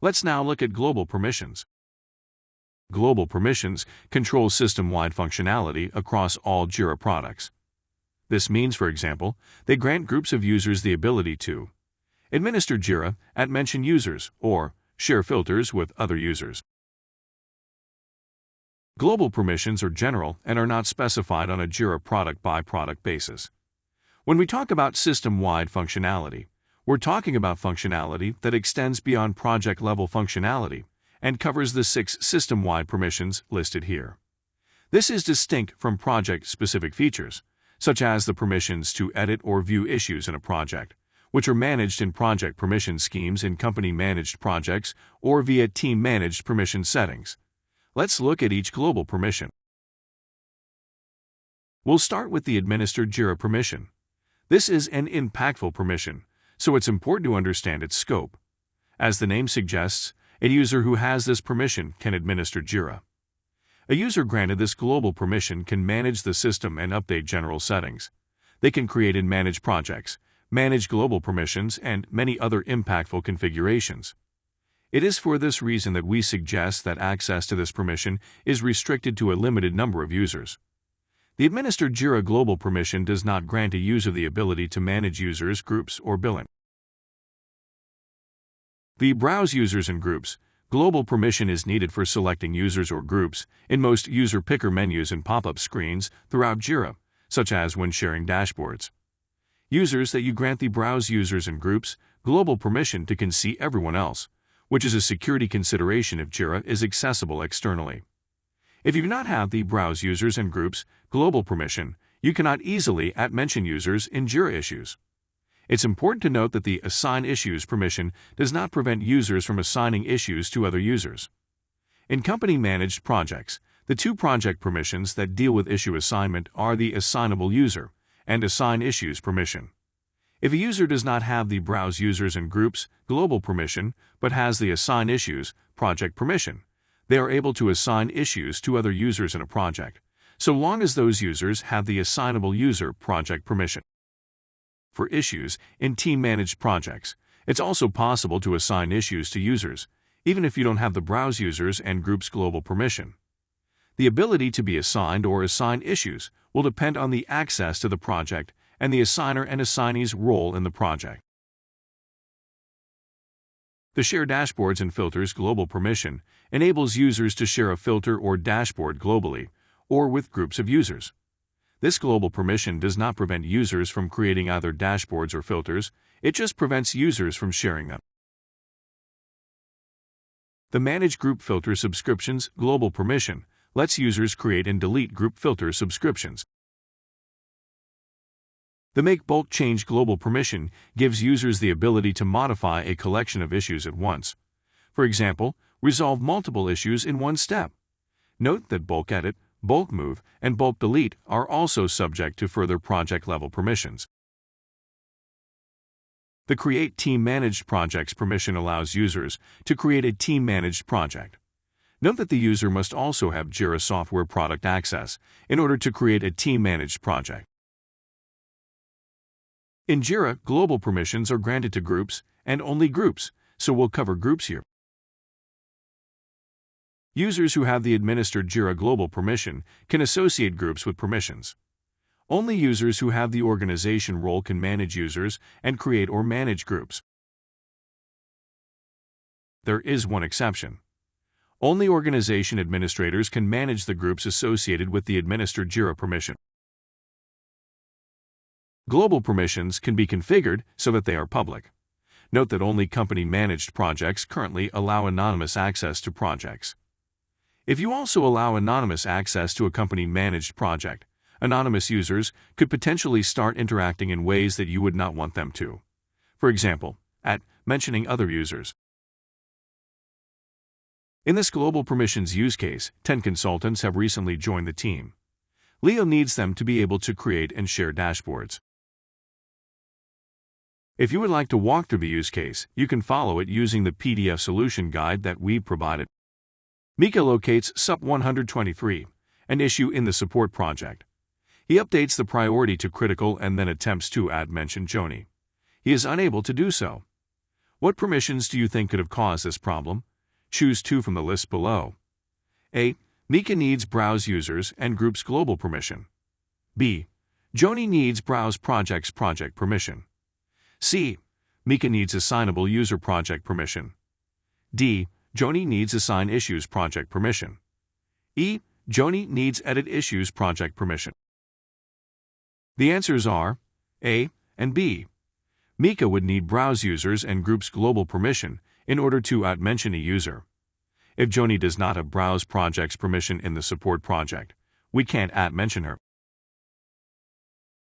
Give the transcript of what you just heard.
Let's now look at global permissions. Global permissions control system-wide functionality across all Jira products. This means, for example, they grant groups of users the ability to administer Jira at mentioned users or share filters with other users. Global permissions are general and are not specified on a Jira product-by-product basis. When we talk about system-wide functionality, we're talking about functionality that extends beyond project-level functionality and covers the 6 system-wide permissions listed here. This is distinct from project-specific features, such as the permissions to edit or view issues in a project, which are managed in project permission schemes in company-managed projects or via team-managed permission settings. Let's look at each global permission. We'll start with the administered Jira permission. This is an impactful permission, so it's important to understand its scope. As the name suggests, a user who has this permission can administer Jira. A user granted this global permission can manage the system and update general settings. They can create and manage projects, manage global permissions, and many other impactful configurations. It is for this reason that we suggest that access to this permission is restricted to a limited number of users. The administered Jira global permission does not grant a user the ability to manage users, groups, or billing. The Browse Users and Groups global permission is needed for selecting users or groups in most user picker menus and pop-up screens throughout Jira, such as when sharing dashboards. Users that you grant the Browse Users and Groups global permission to can see everyone else, which is a security consideration if Jira is accessible externally. If you do not have the Browse Users and Groups global permission, you cannot easily @mention users in Jira issues. It's important to note that the Assign Issues permission does not prevent users from assigning issues to other users. In company-managed projects, the 2 project permissions that deal with issue assignment are the Assignable User and Assign Issues permission. If a user does not have the Browse Users and Groups global permission but has the Assign Issues project permission, they are able to assign issues to other users in a project, so long as those users have the Assignable User project permission. For issues in team-managed projects, it's also possible to assign issues to users, even if you don't have the Browse Users and Groups global permission. The ability to be assigned or assign issues will depend on the access to the project and the assigner and assignee's role in the project. The Share Dashboards and Filters global permission enables users to share a filter or dashboard globally or with groups of users. This global permission does not prevent users from creating either dashboards or filters, it just prevents users from sharing them. The Manage Group Filter Subscriptions global permission lets users create and delete group filter subscriptions. The Make Bulk Change global permission gives users the ability to modify a collection of issues at once. For example, resolve multiple issues in one step. Note that Bulk Edit, Bulk Move, and Bulk Delete are also subject to further project-level permissions. The Create Team-Managed Projects permission allows users to create a team-managed project. Note that the user must also have Jira Software product access in order to create a team-managed project. In Jira, global permissions are granted to groups and only groups, so we'll cover groups here. Users who have the administered Jira global permission can associate groups with permissions. Only users who have the organization role can manage users and create or manage groups. There is one exception. Only organization administrators can manage the groups associated with the administered Jira permission. Global permissions can be configured so that they are public. Note that only company-managed projects currently allow anonymous access to projects. If you also allow anonymous access to a company-managed project, anonymous users could potentially start interacting in ways that you would not want them to. For example, mentioning other users. In this global permissions use case, 10 consultants have recently joined the team. Leo needs them to be able to create and share dashboards. If you would like to walk through the use case, you can follow it using the PDF solution guide that we provided. Mika locates SUP 123, an issue in the support project. He updates the priority to critical and then attempts to add mention Joni. He is unable to do so. What permissions do you think could have caused this problem? Choose 2 from the list below. A. Mika needs browse users and groups global permission. B. Joni needs browse projects project permission. C. Mika needs assignable user project permission. D. Joni needs assign issues project permission. E. Joni needs edit issues project permission. The answers are A and B. Mika would need browse users and groups global permission in order to mention a user. If Joni does not have browse projects permission in the support project, we can't mention her.